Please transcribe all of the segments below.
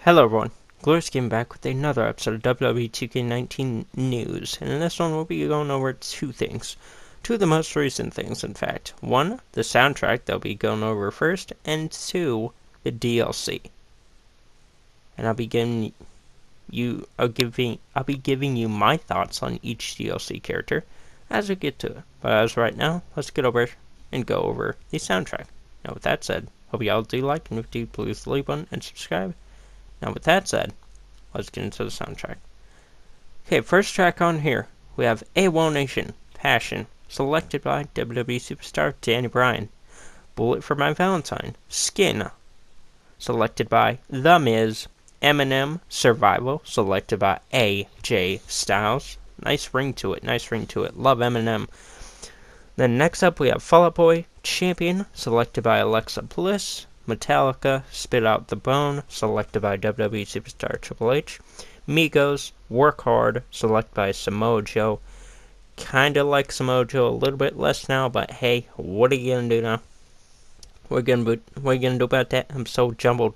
Hello everyone, Glorious Game back with another episode of WWE 2K19 News, and in this one we'll be going over two things. Two of the most recent things, in fact. One, the soundtrack that I'll be going over first, and two, the DLC. And I'll be giving you my thoughts on each DLC character as we get to it. But as right now, let's get over and go over the soundtrack. Now with that said, hope y'all do like, and if you do, please leave one and subscribe. Now with that said, let's get into the soundtrack. Okay, first track on here, we have AWOL Nation, Passion, selected by WWE Superstar Danny Bryan. Bullet for My Valentine, Skin, selected by The Miz. Eminem, Survival, selected by AJ Styles. Nice ring to it, love Eminem. Then next up we have Fall Out Boy, Champion, selected by Alexa Bliss. Metallica, Spit Out the Bone, selected by WWE Superstar Triple H. Migos, Work Hard, selected by Samoa Joe. Kinda like Samoa Joe, a little bit less now, but hey, what are you gonna do now? What are you gonna do about that? I'm so jumbled.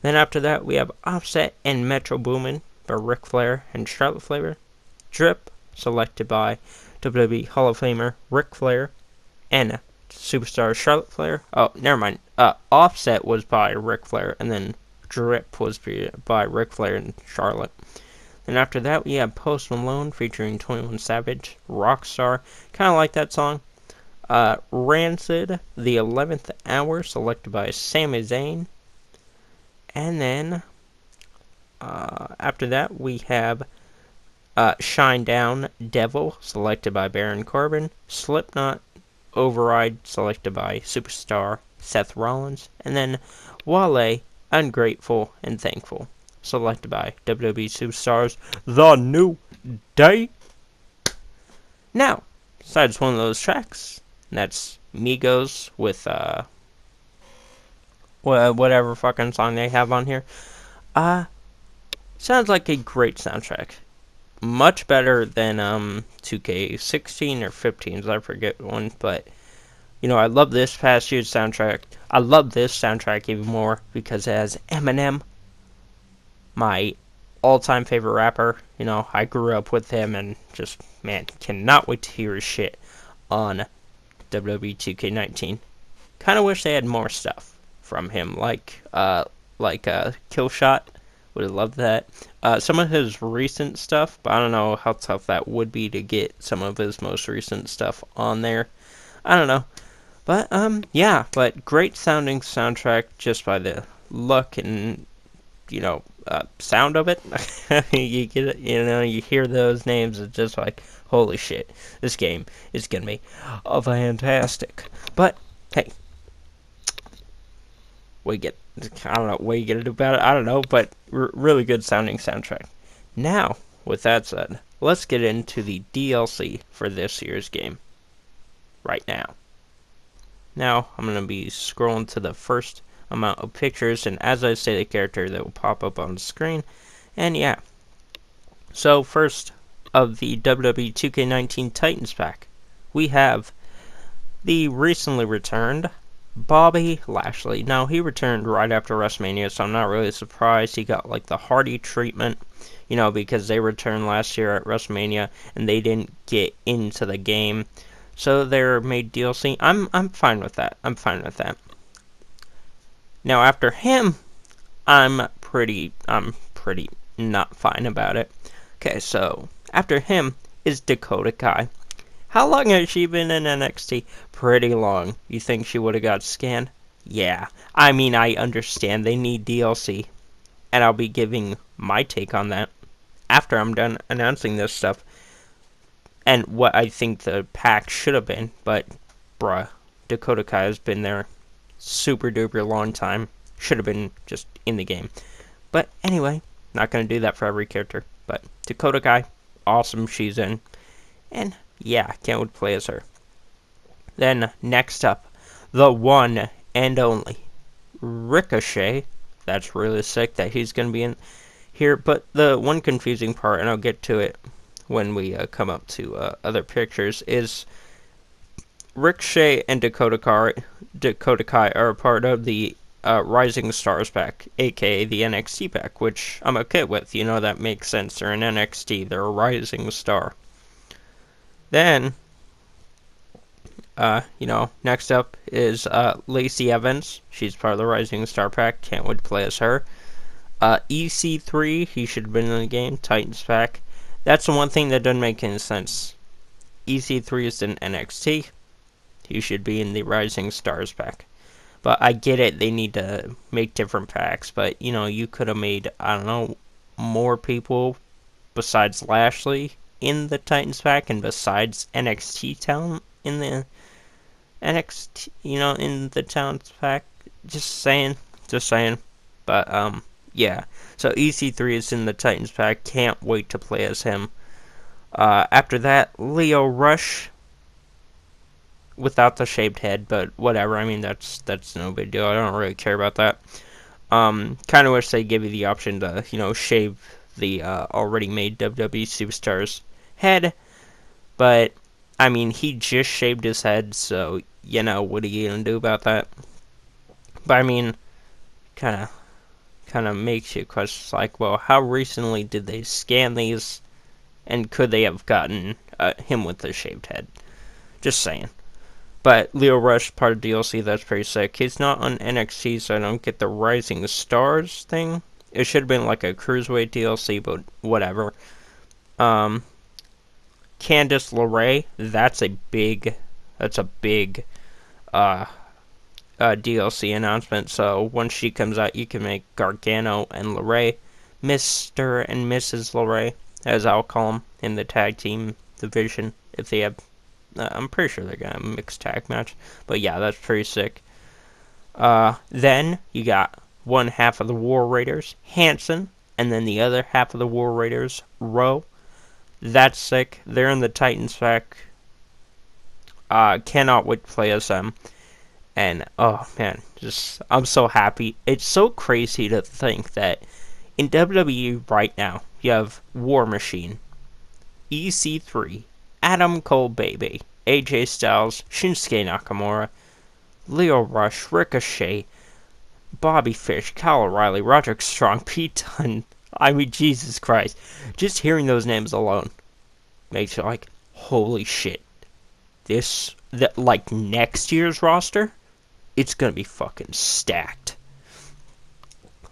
Then after that, we have Offset and Metro Boomin by Ric Flair and Charlotte Flair. Drip, selected by WWE Hall of Famer Ric Flair and Superstar Charlotte Flair. Oh, never mind. Offset was by Ric Flair, and then Drip was by Ric Flair and Charlotte. Then after that, we have Post Malone featuring 21 Savage, Rockstar. Kind of like that song. Rancid, The 11th Hour, selected by Sami Zayn. And then, after that, we have Shine Down, Devil, selected by Baron Corbin. Slipknot, Override, selected by Superstar Seth Rollins. And then Wale, Ungrateful and Thankful, selected by WWE Superstars The New Day. Now, besides one of those tracks, that's Migos with whatever fucking song they have on here. Sounds like a great soundtrack. Much better than 2K16 or 15, I forget one, but you know, I love this past year's soundtrack. I love this soundtrack even more because it has Eminem, my all-time favorite rapper. You know, I grew up with him and just, man, cannot wait to hear his shit on WWE 2K19. Kind of wish they had more stuff from him, like Killshot. Would have loved that. Some of his recent stuff, but I don't know how tough that would be to get some of his most recent stuff on there. I don't know. But, yeah, but great sounding soundtrack just by the look and, you know, sound of it. You get it, you know, you hear those names, it's just like, holy shit, this game is gonna be fantastic. But, hey, I don't know what you gonna do about it. I don't know, but really good sounding soundtrack. Now, with that said, let's get into the DLC for this year's game. Right now. Now, I'm gonna be scrolling to the first amount of pictures, and as I say the character, that will pop up on the screen. And yeah. So first of the WWE 2K19 Titans pack, we have the recently returned Bobby Lashley. Now, he returned right after WrestleMania, so I'm not really surprised he got like the Hardy treatment, you know, because they returned last year at WrestleMania and they didn't get into the game, so they're made DLC. I'm fine with that. Now, after him, I'm pretty not fine about it. Okay, so after him is Dakota Kai. How long has she been in NXT? Pretty long. You think she would have got scanned? Yeah. I mean, I understand they need DLC. And I'll be giving my take on that after I'm done announcing this stuff. And what I think the pack should have been. But, bruh, Dakota Kai has been there super duper long time. Should have been just in the game. But anyway, not going to do that for every character. But Dakota Kai, awesome she's in. And yeah, can't wait to play as her. Then, next up, the one and only Ricochet. That's really sick that he's going to be in here. But the one confusing part, and I'll get to it when we come up to other pictures, is Ricochet and Dakota Kai are a part of the Rising Stars pack, aka the NXT pack, which I'm okay with. That makes sense. They're an NXT, they're a Rising Star. Then, next up is Lacey Evans. She's part of the Rising Star pack. Can't wait to play as her. EC3, he should have been in the game. Titans pack. That's the one thing that doesn't make any sense. EC3 is in NXT. He should be in the Rising Stars pack. But I get it, they need to make different packs. But, you could have made, I don't know, more people besides Lashley in the Titans pack and besides NXT talent in the NXT, in the Titans pack. Just saying. But, yeah. So EC3 is in the Titans pack. Can't wait to play as him. After that, Lio Rush. Without the shaved head, but whatever. I mean, that's no big deal. I don't really care about that. Kind of wish they give you the option to, shave the already made WWE Superstar's head. But, I mean, he just shaved his head, so, what are you going to do about that? But, I mean, kind of makes you question, like, well, how recently did they scan these, and could they have gotten him with the shaved head? Just saying. But Lio Rush, part of DLC, that's pretty sick. He's not on NXT, so I don't get the Rising Stars thing. It should have been like a Cruiserweight DLC, but whatever. Candice LeRae, that's a big DLC announcement. So once she comes out, you can make Gargano and LeRae, Mr. and Mrs. LeRae, as I'll call them, in the tag team division, if they have. I'm pretty sure they're gonna have a mixed tag match. But yeah, that's pretty sick. Then you got one half of the War Raiders, Hanson, and then the other half of the War Raiders, Rowe. That's sick. They're in the Titans pack. Cannot wait to play as them. And, oh man, I'm so happy. It's so crazy to think that in WWE right now, you have War Machine, EC3, Adam Cole Baby, AJ Styles, Shinsuke Nakamura, Lio Rush, Ricochet, Bobby Fish, Kyle O'Reilly, Roderick Strong, Pete Dunne. I mean, Jesus Christ. Just hearing those names alone makes you like, holy shit. Next year's roster, it's gonna be fucking stacked.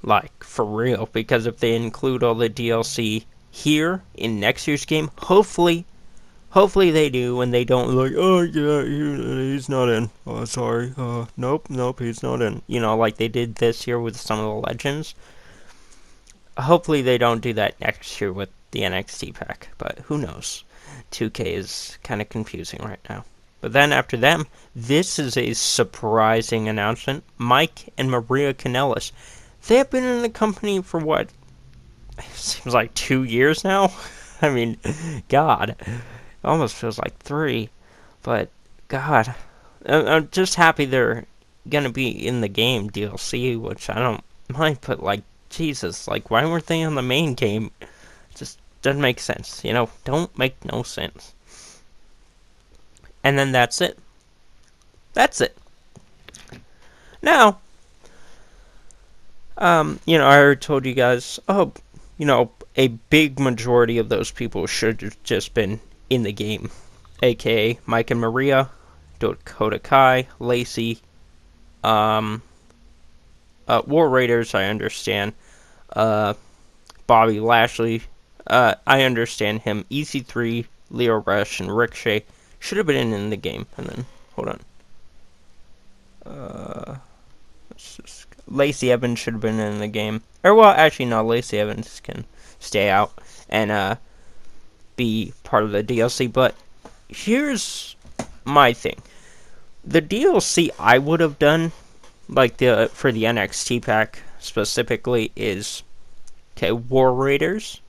Like, for real. Because if they include all the DLC here in next year's game, hopefully they do, and they don't like, oh yeah, he's not in. Oh, sorry. Nope, he's not in. Like they did this year with some of the legends. Hopefully they don't do that next year with the NXT pack, but who knows? 2K is kind of confusing right now. But then after them, this is a surprising announcement. Mike and Maria Kanellis. They have been in the company for what? It seems like 2 years now? I mean, God. Almost feels like 3, but God, I'm just happy they're gonna be in the game DLC, which I don't mind. But like, Jesus, like, why weren't they on the main game? It just doesn't make sense, Don't make no sense. And then that's it. Now, I already told you guys. A big majority of those people should have just been in the game, aka Mike and Maria, Dakota Kai, Lacey, War Raiders, I understand, Bobby Lashley, I understand him, EC3, Lio Rush, and Ricochet should have been in the game. And then, hold on, Lacey Evans should have been in the game, or well, actually no, Lacey Evans can stay out and be part of the DLC. But here's my thing. The DLC I would have done, like for the NXT pack specifically, is War Raiders,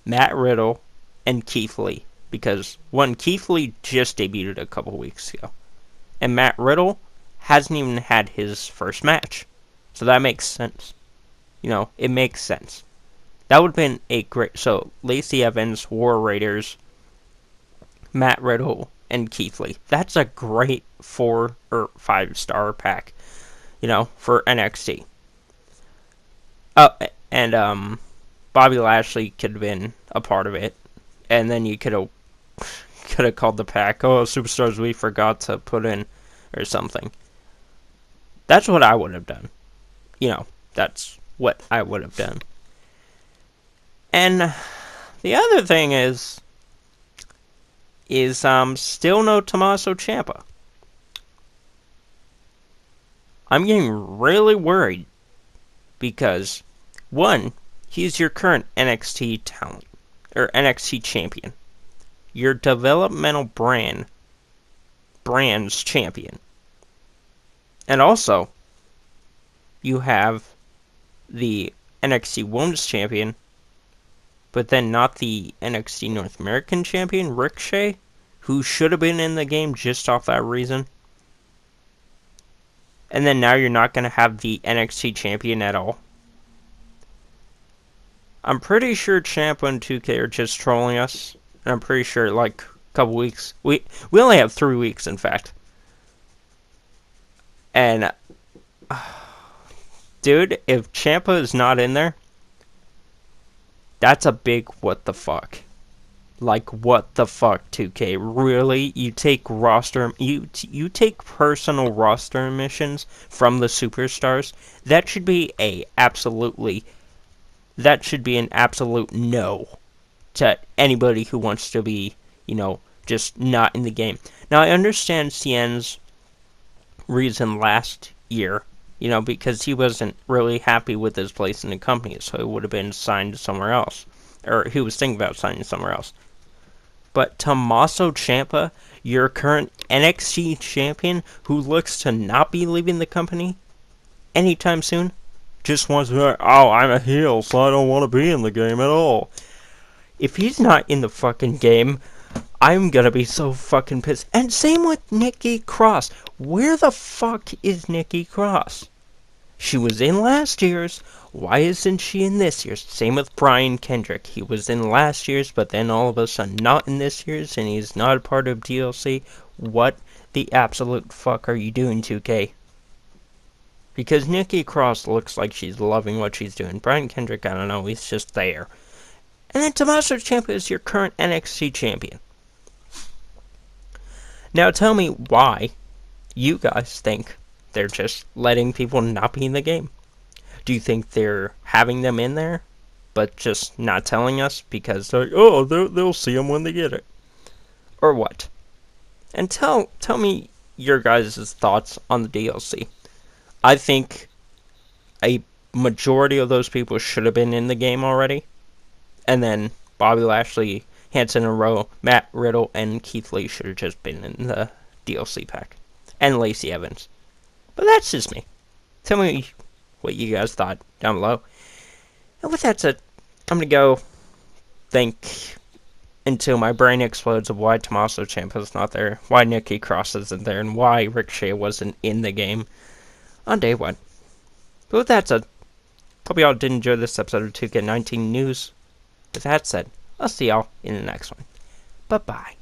Matt Riddle, and Keith Lee. Because Keith Lee just debuted a couple weeks ago, and Matt Riddle hasn't even had his first match. So that makes sense. It makes sense. That would have been a great... So, Lacey Evans, War Raiders, Matt Riddle, and Keith Lee. That's a great 4 or 5 star pack. for NXT. Oh, and Bobby Lashley could have been a part of it, and then you could have called the pack, oh, superstars we forgot to put in, or something. That's what I would have done. That's what I would have done. And the other thing is still no Tommaso Ciampa. I'm getting really worried because, one, he's your current NXT talent, or NXT champion. Your developmental brand's champion. And also, you have the NXT Women's Champion, but then not the NXT North American Champion, Ricochet, who should have been in the game just off that reason. And then now you're not going to have the NXT Champion at all. I'm pretty sure Ciampa and 2K are just trolling us. And I'm pretty sure, like, a couple weeks. We only have 3 weeks, in fact. And, dude, if Ciampa is not in there, that's a big what the fuck. Like, what the fuck, 2K? Really? You take you take personal roster missions from the superstars? That should be an absolute no to anybody who wants to be, just not in the game. Now, I understand Cien's reason last year, because he wasn't really happy with his place in the company, so he would have been signed somewhere else. Or he was thinking about signing somewhere else. But Tommaso Ciampa, your current NXT champion, who looks to not be leaving the company anytime soon, just wants to be like, oh, I'm a heel, so I don't want to be in the game at all. If he's not in the fucking game, I'm gonna be so fucking pissed. And same with Nikki Cross. Where the fuck is Nikki Cross? She was in last year's. Why isn't she in this year's? Same with Brian Kendrick. He was in last year's, but then all of a sudden not in this year's, and he's not a part of DLC. What the absolute fuck are you doing, 2K? Because Nikki Cross looks like she's loving what she's doing. Brian Kendrick, I don't know, he's just there. And then Tommaso Ciampa is your current NXT champion. Now tell me why you guys think they're just letting people not be in the game. Do you think they're having them in there, but just not telling us because they're like, oh, they'll see them when they get it? Or what? And tell me your guys' thoughts on the DLC. I think a majority of those people should have been in the game already. And then Bobby Lashley, Hanson and Rowe, Matt Riddle, and Keith Lee should have just been in the DLC pack. And Lacey Evans. But that's just me. Tell me what you guys thought down below. And with that said, I'm going to go think until my brain explodes of why Tommaso Ciampa's not there, why Nikki Cross isn't there, and why Ricochet wasn't in the game on day 1. But with that said, hope y'all did enjoy this episode of 2K19 News. With that said, I'll see y'all in the next one. Bye-bye.